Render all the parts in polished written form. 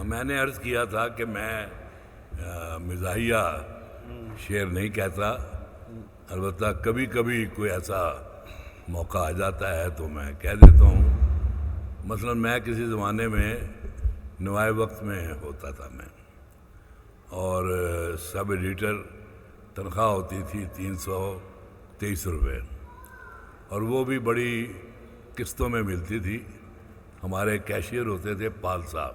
میں نے عرض کیا تھا کہ میں مزاحیہ شعر نہیں کہتا، البتہ کبھی کبھی کوئی ایسا موقع آ جاتا ہے تو میں کہہ دیتا ہوں. مثلا میں کسی زمانے میں نوائے وقت میں ہوتا تھا میں، اور سب ایڈیٹر تنخواہ ہوتی تھی 323 روپے، اور وہ بھی بڑی قسطوں میں ملتی تھی. ہمارے کیشیئر ہوتے تھے پال صاحب.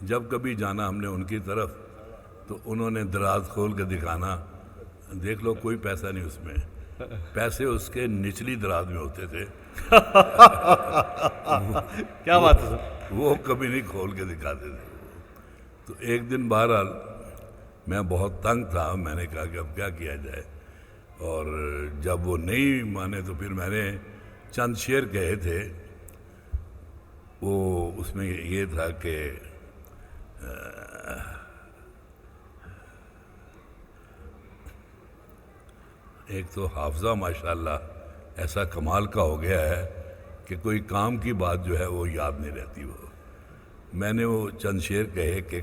جب کبھی جانا ہم نے ان کی طرف تو انہوں نے دراز کھول کے دکھانا، دیکھ لو کوئی پیسہ نہیں اس میں. پیسے اس کے نچلی دراز میں ہوتے تھے. کیا بات ہے سر. وہ کبھی نہیں کھول کے دکھاتے تھے. تو ایک دن بہرحال میں بہت تنگ تھا، میں نے کہا کہ اب کیا کیا جائے، اور جب وہ نہیں مانے تو پھر میں نے چند شعر کہے تھے. وہ اس میں یہ تھا کہ ایک تو حافظہ ماشاءاللہ ایسا کمال کا ہو گیا ہے کہ کوئی کام کی بات جو ہے وہ یاد نہیں رہتی. وہ میں نے وہ چند شعر کہے کہ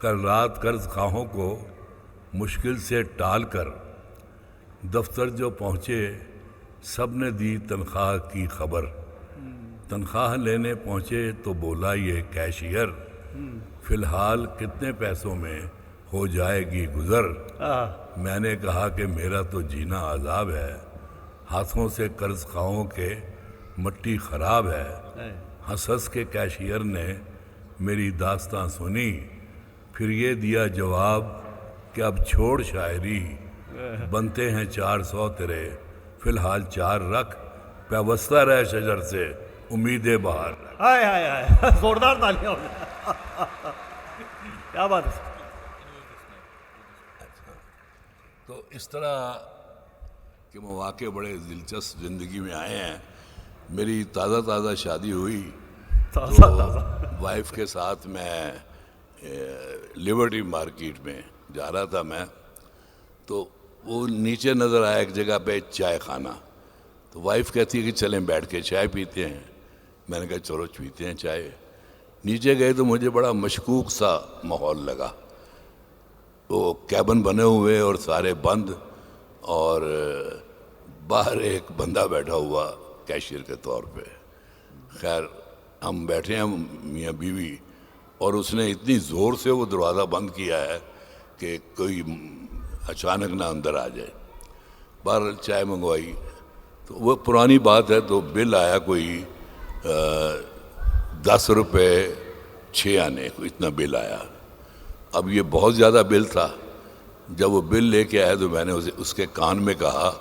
کل رات قرض خواہوں کو مشکل سے ٹال کر دفتر جو پہنچے سب نے دی تنخواہ کی خبر. تنخواہ لینے پہنچے تو بولا یہ کیشیئر، فی الحال کتنے پیسوں میں ہو جائے گی گزر. میں نے کہا کہ میرا تو جینا عذاب ہے، ہاتھوں سے قرض خواہوں کے مٹی خراب ہے. ہنس ہنس کے کیشیئر نے میری داستان سنی، پھر یہ دیا جواب کہ اب چھوڑ شاعری، بنتے ہیں 400 تیرے، فی الحال 4 رکھ، پیوستہ رہ شجر سے امیدیں بہار. ہائے ہائے ہائے، زوردار تالیاں. کیا بات ہے. تو اس طرح کے مواقع بڑے دلچسپ زندگی میں آئے ہیں. میری تازہ شادی ہوئی تو وائف کے ساتھ میں لیبرٹی مارکیٹ میں جا رہا تھا میں، تو وہ نیچے نظر آیا ایک جگہ پہ چائے خانہ. تو وائف کہتی ہے کہ چلیں بیٹھ کے چائے پیتے ہیں. میں نے کہا چلو پیتے ہیں چائے. نیچے گئے تو مجھے بڑا مشکوک سا ماحول لگا. وہ کیبن بنے ہوئے اور سارے بند، اور باہر ایک بندہ بیٹھا ہوا کیشیئر کے طور پہ. خیر ہم بیٹھے ہیں میاں بیوی، اور اس نے اتنی زور سے وہ دروازہ بند کیا ہے کہ کوئی اچانک نہ اندر آ جائے. بہرحال چائے منگوائی تو وہ پرانی بات ہے، تو بل آیا کوئی 10 روپے 6 آنے، اتنا بل آیا. اب یہ بہت زیادہ بل تھا. جب وہ بل لے کے آیا تو میں نے اس کے کان میں کہا،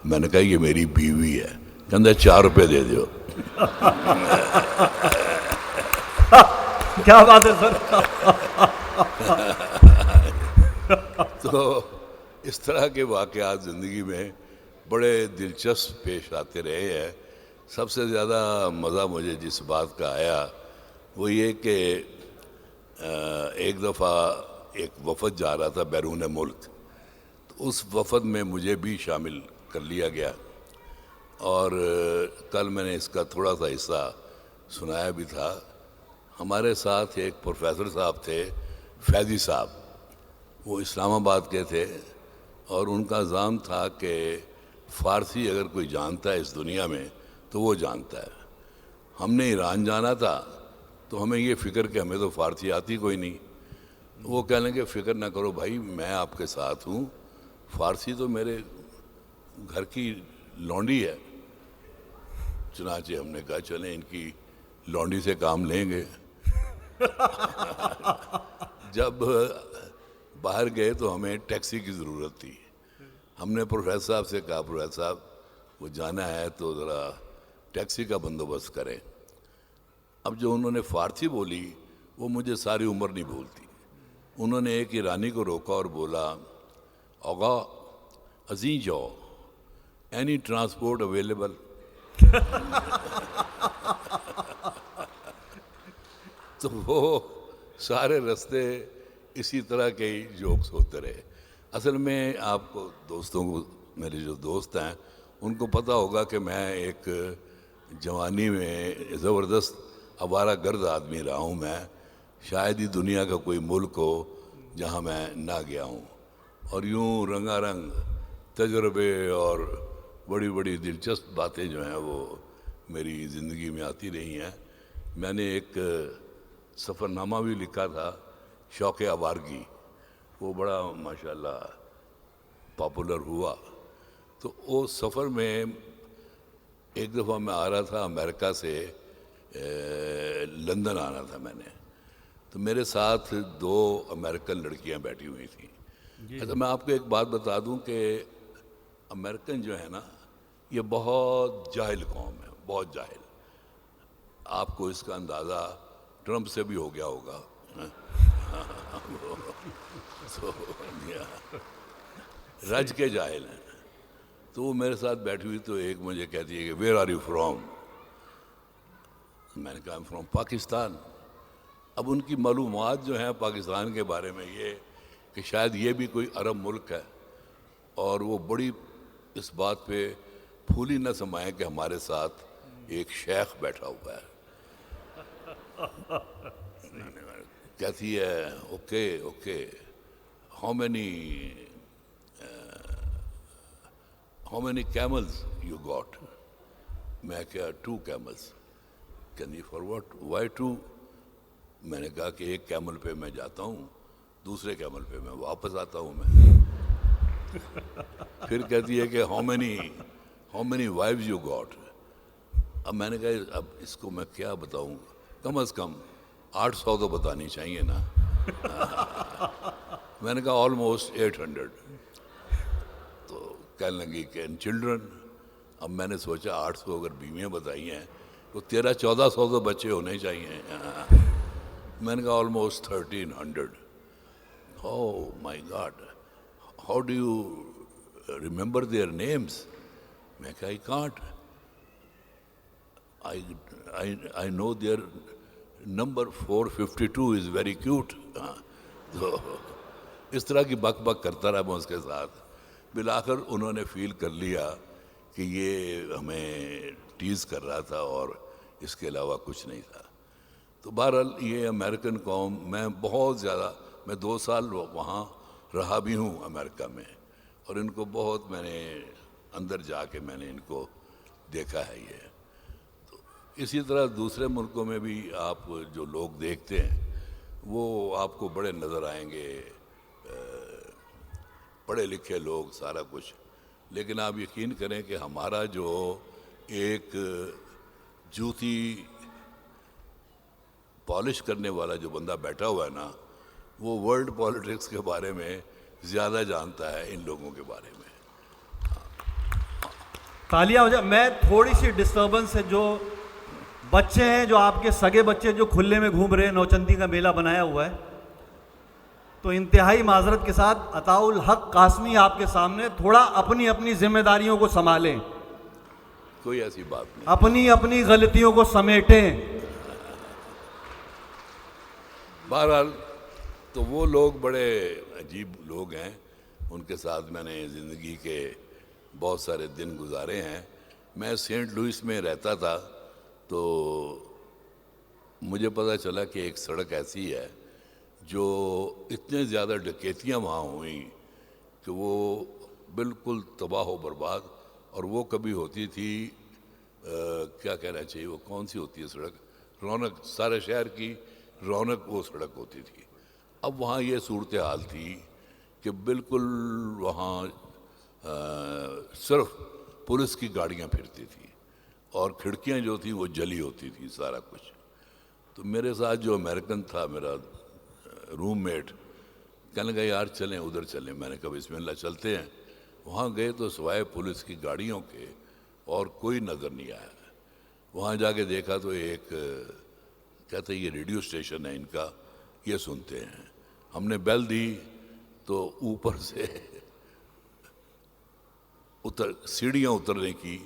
میں نے کہا یہ میری بیوی ہے. کہتا 4 روپے دے دو. کیا بات ہے سر. تو اس طرح کے واقعات زندگی میں بڑے دلچسپ پیش آتے رہے ہیں. سب سے زیادہ مزہ مجھے جس بات کا آیا وہ یہ کہ ایک دفعہ ایک وفد جا رہا تھا بیرون ملک. تو اس وفد میں مجھے بھی شامل کر لیا گیا، اور کل میں نے اس کا تھوڑا سا حصہ سنایا بھی تھا. ہمارے ساتھ ایک پروفیسر صاحب تھے، فیضی صاحب. وہ اسلام آباد کے تھے، اور ان کا عزم تھا کہ فارسی اگر کوئی جانتا ہے اس دنیا میں تو وہ جانتا ہے. ہم نے ایران جانا تھا تو ہمیں یہ فکر کہ ہمیں تو فارسی آتی کوئی نہیں. وہ کہہ لیں کہ فکر نہ کرو بھائی، میں آپ کے ساتھ ہوں، فارسی تو میرے گھر کی لونڈی ہے. چنانچہ ہم نے کہا چلیں ان کی لونڈی سے کام لیں گے. جب باہر گئے تو ہمیں ٹیکسی کی ضرورت تھی. ہم نے پروفیسر صاحب سے کہا پروفیسر صاحب وہ جانا ہے تو ذرا ٹیکسی کا بندوبست کریں. اب جو انہوں نے فارسی بولی وہ مجھے ساری عمر نہیں بھولتی. انہوں نے ایک ایرانی کو روکا اور بولا، آغا ازیں جاؤ، اینی ٹرانسپورٹ اویلیبل. تو وہ سارے رستے اسی طرح کے ہی جوکس ہوتے رہے. اصل میں آپ کو دوستوں کو، میرے جو دوست ہیں ان کو پتہ ہوگا کہ میں ایک جوانی میں زبردست آوارہ گرد آدمی رہا ہوں. میں شاید ہی دنیا کا کوئی ملک ہو جہاں میں نہ گیا ہوں، اور یوں رنگا رنگ تجربے اور بڑی بڑی دلچسپ باتیں جو ہیں وہ میری زندگی میں آتی رہی ہیں۔ میں نے ایک سفر نامہ بھی لکھا تھا، شوق آوارگی، وہ بڑا ماشاءاللہ پاپولر ہوا۔ تو وہ سفر میں ایک دفعہ میں آ رہا تھا امریکہ سے، لندن آنا تھا میں نے، تو میرے ساتھ 2 امریکن لڑکیاں بیٹھی ہوئی تھیں۔ اچھا، میں آپ کو ایک بات بتا دوں کہ امریکن جو ہے نا، یہ بہت جاہل قوم ہے، بہت جاہل۔ آپ کو اس کا اندازہ ٹرمپ سے بھی ہو گیا ہوگا۔ تو رج کے جاہل ہیں۔ تو وہ میرے ساتھ بیٹھی ہوئی، تو ایک مجھے کہتی ہے کہ ویئر آر یو فرام؟ میں نے کہا I'm فرام پاکستان۔ اب ان کی معلومات جو ہیں پاکستان کے بارے میں یہ کہ شاید یہ بھی کوئی عرب ملک ہے، اور وہ بڑی اس بات پہ پھولی نہ سمائیں کہ ہمارے ساتھ ایک شیخ بیٹھا ہوا ہے۔ کہتی ہے okay okay, how many camels you got? میں کہا 2 camels۔ کہنی فار واٹ؟ وائی 2؟ میں نے کہا کہ ایک کیمل پہ میں جاتا ہوں، دوسرے کیمل پہ میں واپس آتا ہوں میں۔ پھر کہتی ہے کہ how many wives you got? اب میں نے کہا اب اس کو میں کیا بتاؤں، کم از کم 800 تو بتانی چاہیے نا۔ میں نے کہا آلموسٹ 800۔ تو کہنے لگی کہ چلڈرن؟ اب میں نے سوچا 800 اگر بیویاں بتائی ہیں تو 1300-1400 تو بچے ہونے چاہیے۔ میں نے کہا almost 1300۔ Oh my God, how do you remember their names? میں کہا I can't, I know their number 452 is very cute. تو اس طرح کی بک بک کرتا رہا میں اس کے ساتھ۔ بالآخر انہوں نے فیل کر لیا کہ یہ ہمیں ٹیز کر رہا تھا اور اس کے علاوہ کچھ نہیں تھا۔ تو بہرحال یہ امریکن قوم، میں بہت زیادہ، میں 2 سال وہاں رہا بھی ہوں امریکہ میں، اور ان کو بہت میں نے اندر جا کے میں نے ان کو دیکھا ہے۔ یہ تو اسی طرح دوسرے ملکوں میں بھی آپ جو لوگ دیکھتے ہیں وہ آپ کو بڑے نظر آئیں گے، پڑھے لکھے لوگ، سارا کچھ، لیکن آپ یقین کریں کہ ہمارا جو ایک جوتی پالش کرنے والا جو بندہ بیٹھا ہوا ہے نا، وہ ورلڈ پالیٹکس کے بارے میں زیادہ جانتا ہے ان لوگوں کے بارے میں۔ تالیاں ہو جائے۔ میں تھوڑی سی ڈسٹربنس ہے، جو بچے ہیں، جو آپ کے سگے بچے جو کھلے میں گھوم رہے ہیں، نوچندی کا میلہ بنایا ہوا ہے، تو انتہائی معذرت کے ساتھ عطاء الحق قاسمی آپ کے سامنے تھوڑا اپنی ذمہ داریوں کو سنبھالیں، کوئی ایسی بات نہیں۔ اپنی غلطیوں کو سمیٹیں۔ بہرحال تو وہ لوگ بڑے عجیب لوگ ہیں، ان کے ساتھ میں نے زندگی کے بہت سارے دن گزارے ہیں۔ میں سینٹ لوئس میں رہتا تھا، تو مجھے پتہ چلا کہ ایک سڑک ایسی ہے جو اتنے زیادہ ڈکیتیاں وہاں ہوئیں کہ وہ بالکل تباہ و برباد، اور وہ کبھی ہوتی تھی کیا کہنا چاہیے، وہ کون سی ہوتی ہے سڑک، رونق، سارے شہر کی رونق وہ سڑک ہوتی تھی۔ اب وہاں یہ صورتحال تھی کہ بالکل وہاں صرف پولیس کی گاڑیاں پھرتی تھیں، اور کھڑکیاں جو تھیں وہ جلی ہوتی تھیں، سارا کچھ۔ تو میرے ساتھ جو امریکن تھا میرا روم میٹ، کہنے لگا یار چلیں ادھر چلیں۔ میں نے کہا بسم اللہ چلتے ہیں۔ وہاں گئے تو سوائے پولیس کی گاڑیوں کے اور کوئی نظر نہیں آیا۔ وہاں جا کے دیکھا تو ایک کہتے یہ ریڈیو اسٹیشن ہے ان کا، یہ سنتے ہیں۔ ہم نے بیل دی تو اوپر سے سیڑھیاں اترنے کی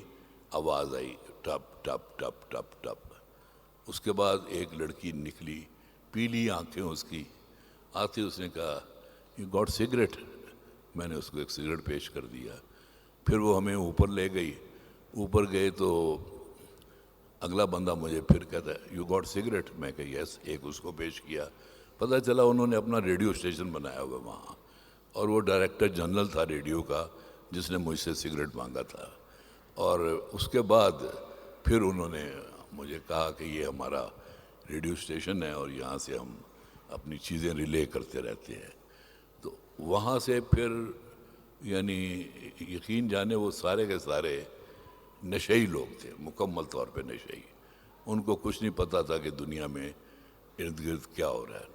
آواز آئی، ٹپ ٹپ ٹپ ٹپ ٹپ۔ اس کے بعد ایک لڑکی نکلی، پیلی آنکھیں اس کی، آتے اس نے کہا یو گاٹ سگریٹ؟ میں نے اس کو ایک سگریٹ پیش کر دیا۔ پھر وہ ہمیں اوپر لے گئی۔ اوپر گئے تو اگلا بندہ مجھے پھر کہتا ہے یو گاٹ سگریٹ، میں کہ یس، ایک اس کو پیش کیا، پتہ چلا انہوں نے اپنا ریڈیو اسٹیشن بنایا ہوا وہاں، اور وہ ڈائریکٹر جنرل تھا ریڈیو کا جس نے مجھ سے سگریٹ مانگا تھا۔ اور اس کے بعد پھر انہوں نے مجھے کہا کہ یہ ہمارا ریڈیو اسٹیشن ہے اور یہاں سے ہم اپنی چیزیں ریلے کرتے رہتے ہیں۔ تو وہاں سے پھر یعنی یقین جانے وہ سارے کے سارے نشئی لوگ تھے، مکمل طور پہ نشئی، ان کو کچھ نہیں پتہ تھا کہ دنیا میں ارد گرد کیا ہو رہا ہے۔